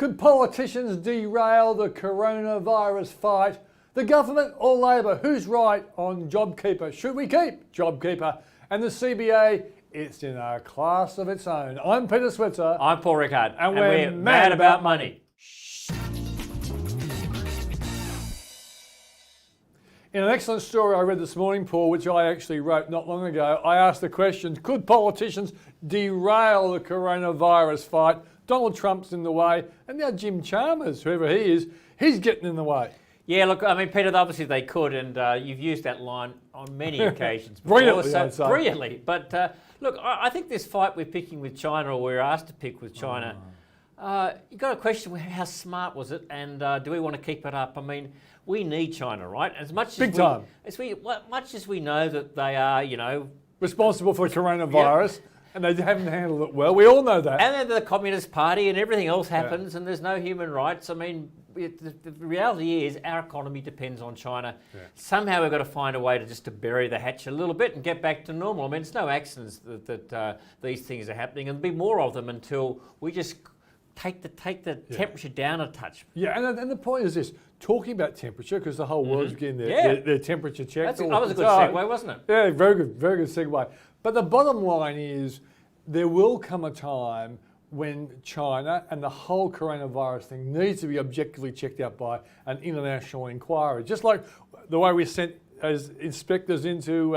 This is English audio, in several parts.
Could politicians derail the coronavirus fight? The government or Labor? Who's right on JobKeeper? Should we keep JobKeeper? And the CBA, it's in a class of its own. I'm Peter Switzer. I'm Paul Rickard. And we're mad about money. In an excellent story I read this morning, Paul, which I actually wrote not long ago, I asked the question, could politicians derail the coronavirus fight? Donald Trump's in the way, and now Jim Chalmers, whoever he is, he's getting in the way. Yeah, look, I mean, Peter, obviously they could, and you've used that line on many occasions before. Brilliantly, I'd say. Brilliantly. But look, I think this fight we're picking with China, or we're asked to pick with China, you've got to question how smart was it, and do we want to keep it up? I mean, we need China, right? As much Big time. Much as we know that they are, responsible for coronavirus. Yep. And they haven't handled it well. We all know that. And then the Communist Party and everything else happens, and there's no human rights. I mean, the reality is our economy depends on China. Yeah. Somehow we've got to find a way to bury the hatch a little bit and get back to normal. I mean, it's no accident that these things are happening, and there'll be more of them until we just take the temperature down a touch. Yeah, and the point is this, talking about temperature, because the whole world's getting their temperature checked. That was a good segue, wasn't it? Yeah, very good segue. But the bottom line is there will come a time when China and the whole coronavirus thing needs to be objectively checked out by an international inquiry. Just like the way we sent as inspectors into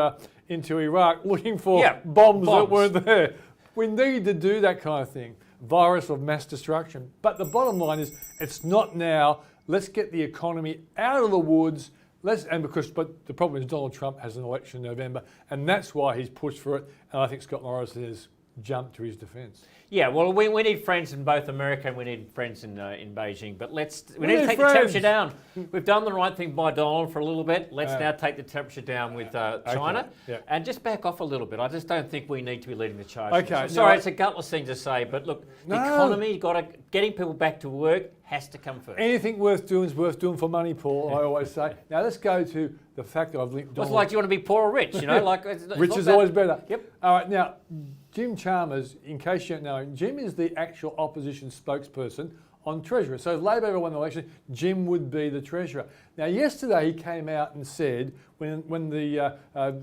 Iraq looking for bombs that weren't there. We need to do that kind of thing. Virus of mass destruction. But the bottom line is it's not now. Let's get the economy out of the woods. But the problem is Donald Trump has an election in November, and that's why he's pushed for it. And I think Scott Morrison has jumped to his defence. Yeah, well, we need friends in both America and we need friends in Beijing. But we need to take the temperature down. We've done the right thing by Donald for a little bit. Let's now take the temperature down with China and just back off a little bit. I just don't think we need to be leading the charge. Okay, sorry, it's a gutless thing to say, but look, the economy, getting people back to work has to come first. Anything worth doing is worth doing for money, Paul, I always say. Now let's go to the fact that I've linked Donald. It's like, do you want to be poor or rich? Rich is always better. Yep. All right, now, Jim Chalmers, in case you don't know, Jim is the actual opposition spokesperson on Treasurer. So if Labor ever won the election, Jim would be the Treasurer. Now, yesterday he came out and said, when the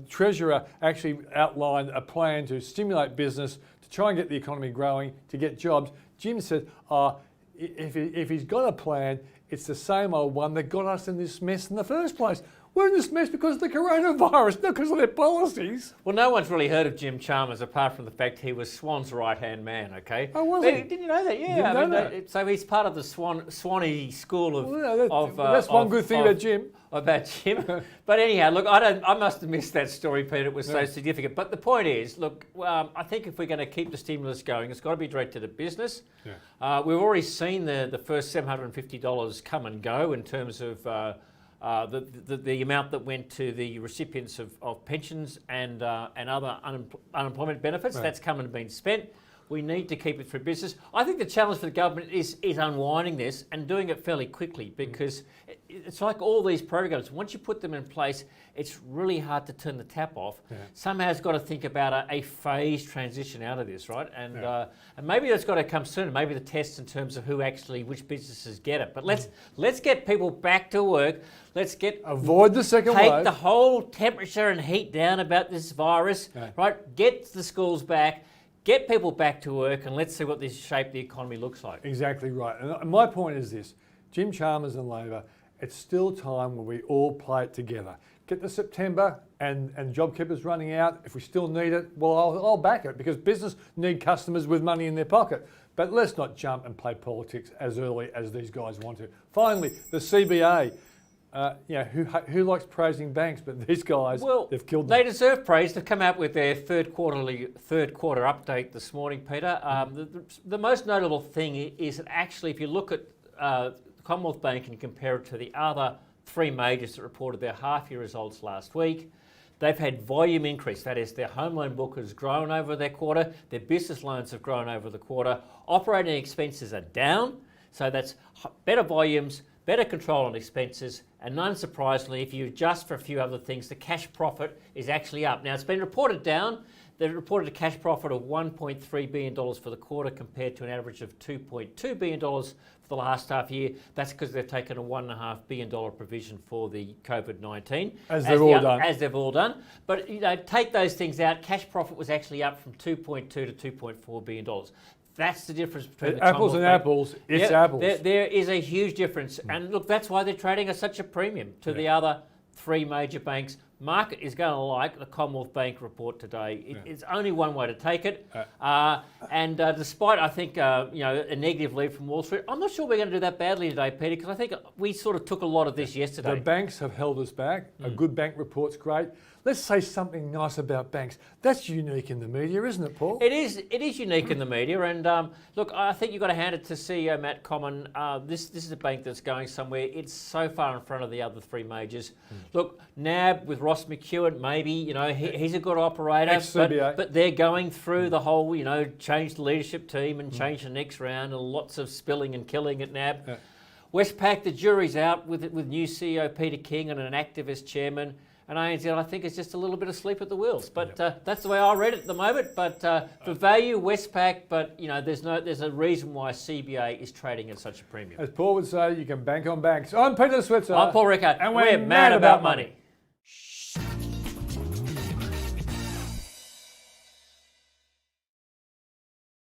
Treasurer actually outlined a plan to stimulate business, to try and get the economy growing, to get jobs, Jim said, if he's got a plan, it's the same old one that got us in this mess in the first place. We're in this mess because of the coronavirus, not because of their policies. Well, no one's really heard of Jim Chalmers apart from the fact he was Swan's right-hand man, okay? Oh, was he? Didn't you know that? Yeah. So he's part of the Swanee school of... that's one good thing about Jim. About Jim. But anyhow, look, I must have missed that story, Peter. It was so significant. But the point is, look, I think if we're going to keep the stimulus going, it's got to be directed at business. Yeah. We've already seen the first $750 come and go in terms of... the amount that went to the recipients of pensions and other unemployment benefits, that's come and been spent. We need to keep it for business. I think the challenge for the government is unwinding this and doing it fairly quickly, because it's like all these programs. Once you put them in place, it's really hard to turn the tap off. Yeah. Somehow it's got to think about a phased transition out of this, right? And maybe that's got to come sooner. Maybe the test in terms of which businesses get it. But let's get people back to work. Let's avoid the second wave. Take the whole temperature and heat down about this virus, right? Get the schools back. Get people back to work, and let's see what this shape the economy looks like. Exactly right. And my point is this, Jim Chalmers and Labor, it's still time when we all play it together. Get to September and JobKeeper's running out. If we still need it, well, I'll back it, because business need customers with money in their pocket. But let's not jump and play politics as early as these guys want to. Finally, the CBA. Who likes praising banks? But these guys, they've killed them. They deserve praise. They've come out with their third quarter update this morning, Peter. The most notable thing is that actually, if you look at Commonwealth Bank and compare it to the other three majors that reported their half-year results last week, they've had volume increase. That is, their home loan book has grown over their quarter. Their business loans have grown over the quarter. Operating expenses are down. So that's better volumes, better control on expenses, and unsurprisingly, if you adjust for a few other things, the cash profit is actually up. Now, it's been reported down. They reported a cash profit of $1.3 billion for the quarter compared to an average of $2.2 billion for the last half year. That's because they've taken a $1.5 billion provision for the COVID-19. As they've all done. But take those things out. Cash profit was actually up from $2.2 to $2.4 billion. That's the difference between the apples and apples. It's apples. There is a huge difference. And look, that's why they're trading at such a premium to the other three major banks. Market is going to like the Commonwealth Bank report today. It's only one way to take it. And despite, I think, a negative lead from Wall Street, I'm not sure we're going to do that badly today, Peter, because I think we sort of took a lot of this yesterday. The banks have held us back. A good bank report's great. Let's say something nice about banks. That's unique in the media, isn't it, Paul? It is unique in the media. And look, I think you've got to hand it to CEO Matt Comyn. This is a bank that's going somewhere. It's so far in front of the other three majors. Look, NAB with Ross McEwen, maybe, he's a good operator, but they're going through the whole, change the leadership team and change the next round, and lots of spilling and killing at NAB. Westpac, the jury's out with new CEO Peter King and an activist chairman. And ANZ, I think, is just a little bit asleep at the wheels. But that's the way I read it at the moment. But for value, Westpac, but there's a reason why CBA is trading at such a premium. As Paul would say, you can bank on banks. I'm Peter Switzer. I'm Paul Rickard. And we're mad about money.